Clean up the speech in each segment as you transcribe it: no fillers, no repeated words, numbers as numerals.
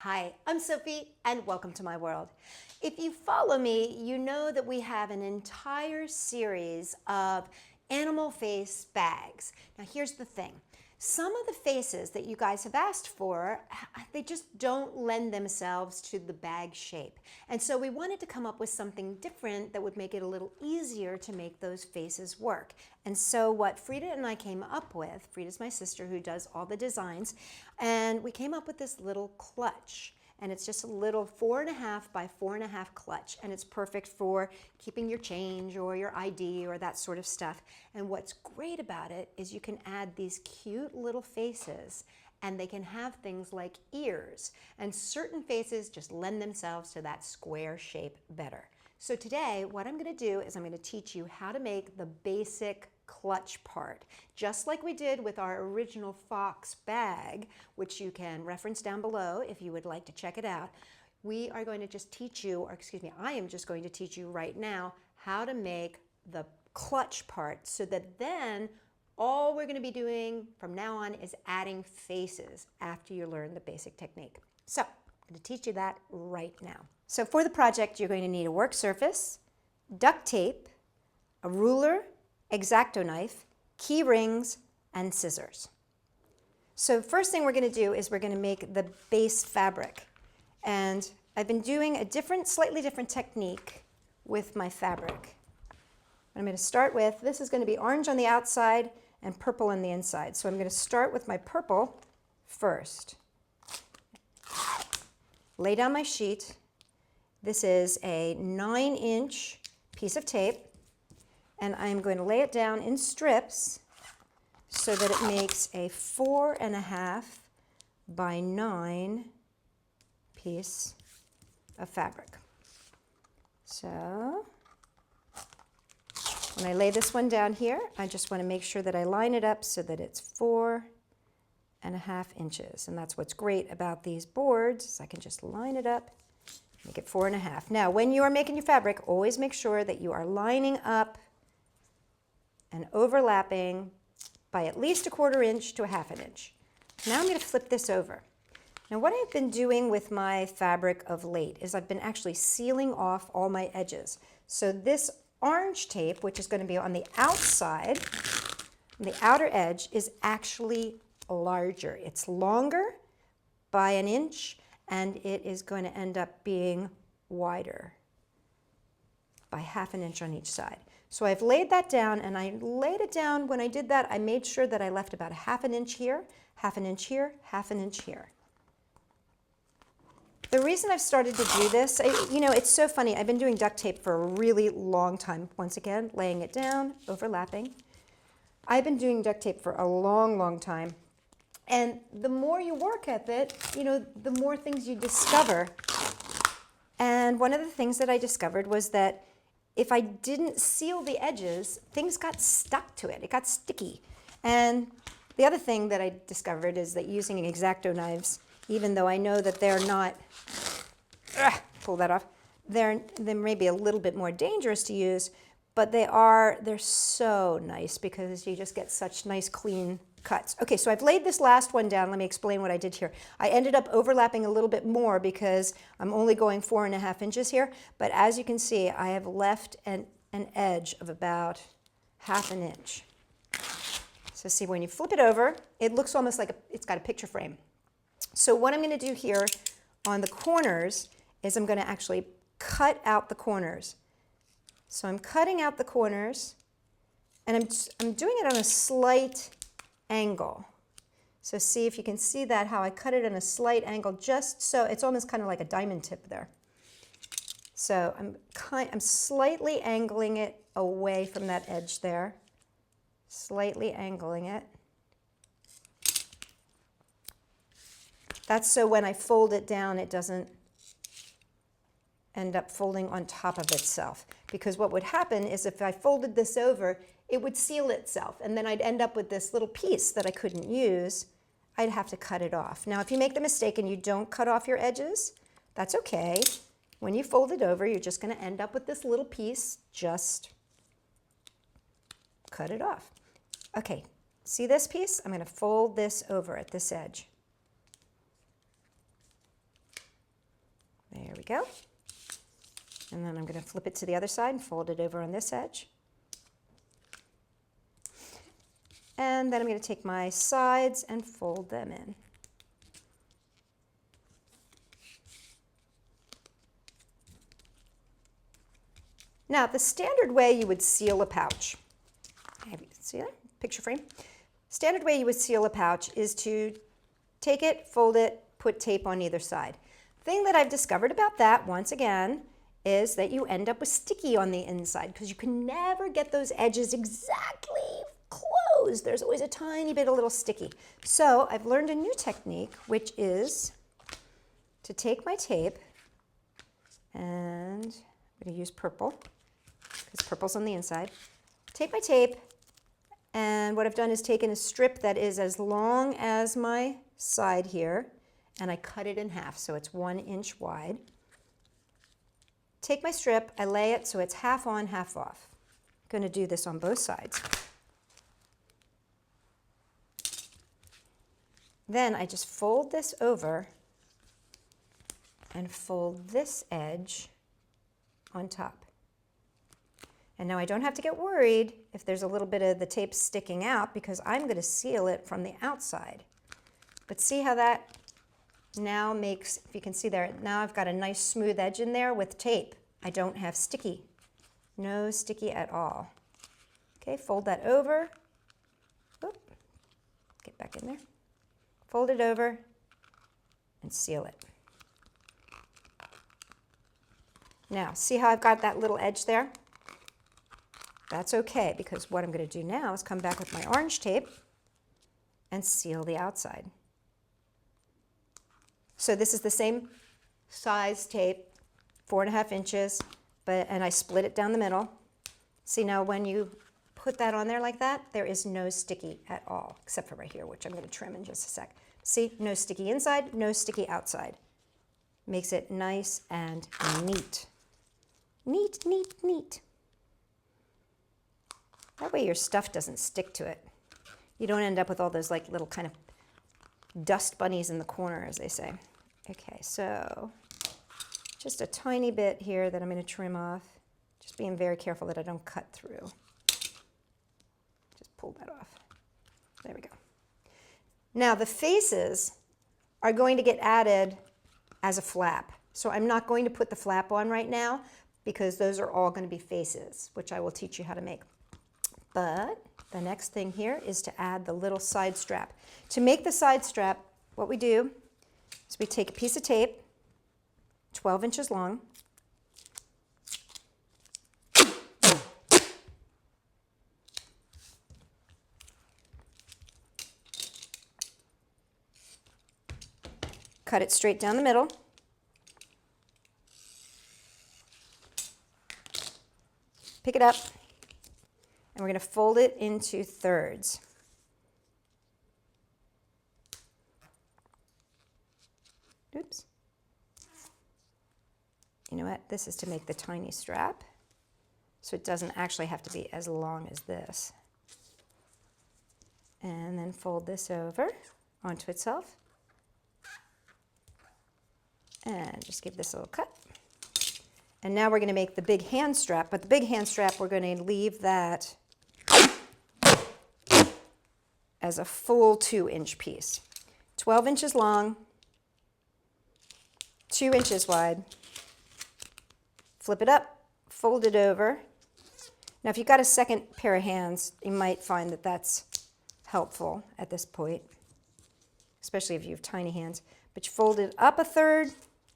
Hi, I'm Sophie and welcome to my world. If you follow me, you know that we have an entire series of animal face bags. Now here's the thing. Some of the faces that you guys have asked for, they just don't lend themselves to the bag shape. And so we wanted to come up with something different that would make it a little easier to make those faces work. And so what Frida and I came up with, Frida's my sister who does all the designs, and we came up with this little clutch. And it's just a little 4.5 by 4.5 clutch, and it's perfect for keeping your change or your ID or that sort of stuff. And what's great about it is you can add these cute little faces, and they can have things like ears, and certain faces just lend themselves to that square shape better. So today, what I'm going to do is I'm going to teach you how to make the basic clutch part, just like we did with our original Fox bag, which you can reference down below if you would like to check it out. We are going to just teach you, or excuse me, I am just going to teach you right now how to make the clutch part so that then all we're going to be doing from now on is adding faces after you learn the basic technique. So I'm going to teach you that right now. So for the project, you're going to need a work surface, duct tape, a ruler, X-Acto knife, key rings, and scissors. So first thing we're going to do is we're going to make the base fabric. And I've been doing a slightly different technique with my fabric. I'm going to start with, this is going to be orange on the outside and purple on the inside. So I'm going to start with my purple first. Lay down my sheet. This is a 9-inch piece of tape, and I'm going to lay it down in strips so that it makes a 4.5 by 9 piece of fabric. So when I lay this one down here, I just want to make sure that I line it up so that it's 4.5 inches. And that's what's great about these boards, is I can just line it up, make it 4.5. Now, when you are making your fabric, always make sure that you are lining up and overlapping by at least 1/4 inch to 1/2 inch. Now I'm going to flip this over. Now what I've been doing with my fabric of late is I've been actually sealing off all my edges. So this orange tape, which is going to be on the outside, the outer edge, is actually larger. It's longer by 1 inch, and it is going to end up being wider by 1/2 inch on each side. So I've laid that down, and I laid it down. When I did that, I made sure that I left about 1/2 inch here, 1/2 inch here, 1/2 inch here. The reason I've started to do this, it's so funny. I've been doing duct tape for a really long time. Once again, laying it down, overlapping. I've been doing duct tape for a long, long time. And the more you work at it, the more things you discover. And one of the things that I discovered was that if I didn't seal the edges, things got stuck to it. It got sticky. And the other thing that I discovered is that using X-Acto knives, even though I know that they're not, pull that off, they're maybe a little bit more dangerous to use, but they're so nice because you just get such nice clean cuts. Okay, so I've laid this last one down. Let me explain what I did here. I ended up overlapping a little bit more because I'm only going 4.5 inches here, but as you can see, I have left an edge of about 1/2 inch. So see, when you flip it over, it looks almost like it's got a picture frame. So what I'm going to do here on the corners is I'm going to actually cut out the corners. So I'm cutting out the corners, and I'm doing it on a slight angle. So see if you can see that, how I cut it in a slight angle, just so it's almost kind of like a diamond tip there. So I'm slightly angling it away from that edge there, slightly angling it. That's so when I fold it down, it doesn't end up folding on top of itself. Because what would happen is if I folded this over, it would seal itself, and then I'd end up with this little piece that I couldn't use. I'd have to cut it off. Now, if you make the mistake and you don't cut off your edges, that's okay. When you fold it over, you're just going to end up with this little piece. Just cut it off. Okay, see this piece? I'm going to fold this over at this edge. There we go. And then I'm going to flip it to the other side and fold it over on this edge. And then I'm going to take my sides and fold them in. Now, the standard way you would seal a pouch, see that? Picture frame? Standard way you would seal a pouch is to take it, fold it, put tape on either side. Thing that I've discovered about that, once again, is that you end up with sticky on the inside because you can never get those edges exactly closed. There's always a tiny bit a little sticky. So I've learned a new technique, which is to take my tape, and I'm going to use purple because purple's on the inside. Take my tape, and what I've done is taken a strip that is as long as my side here, and I cut it in half so it's 1 inch wide. Take my strip, I lay it so it's half on, half off. I'm going to do this on both sides. Then I just fold this over and fold this edge on top. And now I don't have to get worried if there's a little bit of the tape sticking out because I'm going to seal it from the outside. But see how that now makes, if you can see there, now I've got a nice smooth edge in there with tape. I don't have sticky. No sticky at all. Okay, fold that over. Oop, get back in there. Fold it over and seal it. Now, see how I've got that little edge there? That's okay, because what I'm going to do now is come back with my orange tape and seal the outside. So this is the same size tape, 4.5 inches, and I split it down the middle. See, now when you put that on there like that, there is no sticky at all, except for right here, which I'm going to trim in just a sec. See, no sticky inside, no sticky outside. Makes it nice and neat. Neat, neat, neat. That way your stuff doesn't stick to it. You don't end up with all those like little kind of dust bunnies in the corner, as they say. Okay, so just a tiny bit here that I'm going to trim off. Just being very careful that I don't cut through. Just pull that off. There we go. Now the faces are going to get added as a flap. So I'm not going to put the flap on right now because those are all going to be faces, which I will teach you how to make. But the next thing here is to add the little side strap. To make the side strap, what we do is we take a piece of tape, 12 inches long, cut it straight down the middle, pick it up, and we're going to fold it into thirds. Oops. You know what? This is to make the tiny strap, so it doesn't actually have to be as long as this. And then fold this over onto itself. And just give this a little cut. And now we're going to make the big hand strap, but the big hand strap, we're going to leave that as a full 2-inch piece. 12 inches long, 2 inches wide. Flip it up, fold it over. Now if you've got a second pair of hands, you might find that that's helpful at this point, especially if you have tiny hands. But you fold it up a third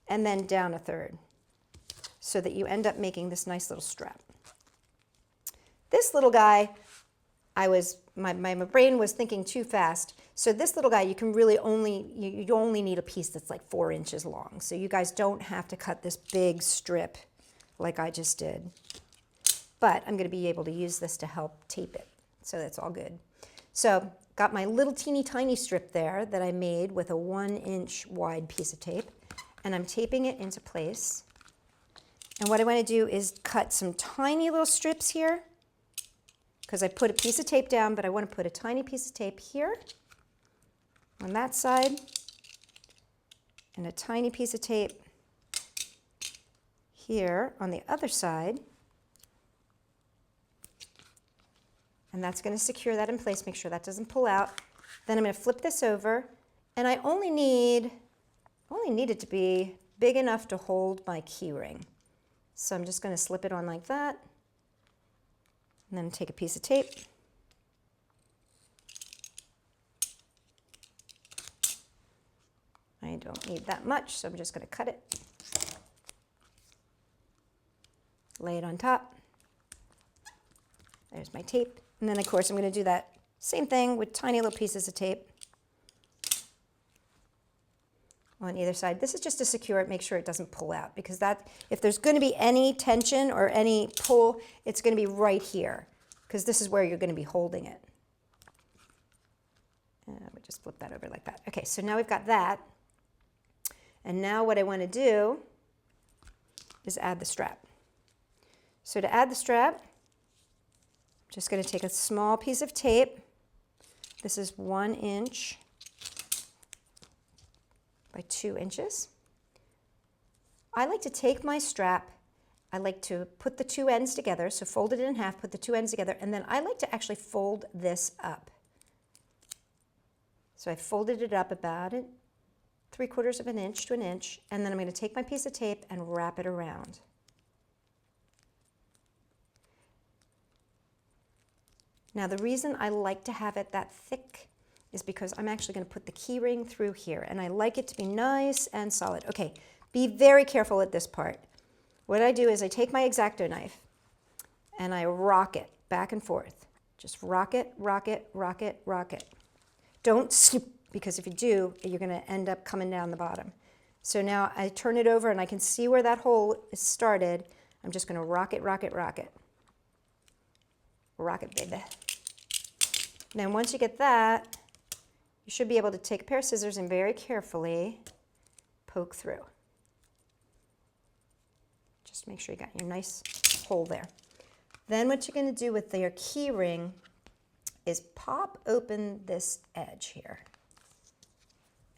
and then down a third so that you end up making this nice little strap. This little guy, my brain was thinking too fast. So this little guy, you can really you only need a piece that's like 4 inches long. So you guys don't have to cut this big strip like I just did. But I'm going to be able to use this to help tape it. So that's all good. So got my little teeny tiny strip there that I made with a 1-inch wide piece of tape. And I'm taping it into place. And what I want to do is cut some tiny little strips here, because I put a piece of tape down, but I want to put a tiny piece of tape here on that side and a tiny piece of tape here on the other side. And that's going to secure that in place, make sure that doesn't pull out. Then I'm going to flip this over, and I only need it to be big enough to hold my key ring. So I'm just going to slip it on like that, and then take a piece of tape. I don't need that much, so I'm just going to cut it. Lay it on top. There's my tape. And then, of course, I'm going to do that same thing with tiny little pieces of tape on either side. This is just to secure it, make sure it doesn't pull out, because that, if there's going to be any tension or any pull, it's going to be right here, because this is where you're going to be holding it. And we just flip that over like that. Okay, so now we've got that. And now what I want to do is add the strap. So to add the strap, I'm just going to take a small piece of tape. This is 1 inch by 2 inches. I like to take my strap, I like to put the two ends together, so fold it in half, put the two ends together, and then I like to actually fold this up. So I folded it up about 3/4 of an inch to an inch, and then I'm going to take my piece of tape and wrap it around. Now the reason I like to have it that thick is because I'm actually going to put the key ring through here, and I like it to be nice and solid. Okay, be very careful at this part. What I do is I take my X-Acto knife and I rock it back and forth. Just rock it, rock it, rock it, rock it. Don't skip, because if you do, you're going to end up coming down the bottom. So now I turn it over and I can see where that hole is started. I'm just going to rock it, rock it, rock it. Rock it, baby. Then once you get that, you should be able to take a pair of scissors and very carefully poke through. Just make sure you got your nice hole there. Then what you're going to do with your key ring is pop open this edge here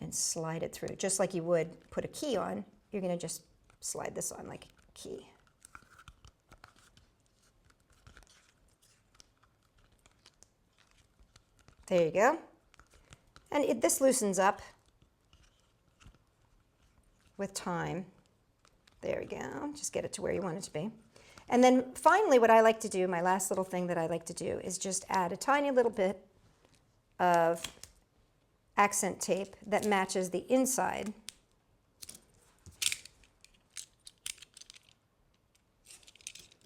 and slide it through. Just like you would put a key on, you're going to just slide this on like a key. There you go. And this loosens up with time. There we go. Just get it to where you want it to be. And then finally, what I like to do, my last little thing that I like to do, is just add a tiny little bit of accent tape that matches the inside.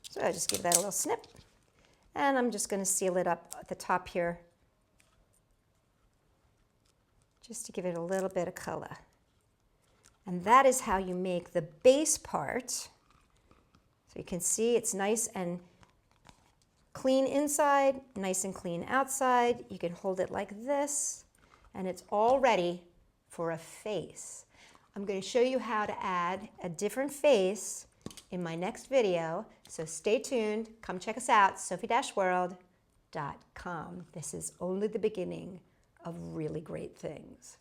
So I just give that a little snip. And I'm just going to seal it up at the top here, just to give it a little bit of color. And that is how you make the base part. So you can see it's nice and clean inside, nice and clean outside. You can hold it like this, and it's all ready for a face. I'm going to show you how to add a different face in my next video, so stay tuned. Come check us out, Sophie-World.com. This is only the beginning of really great things.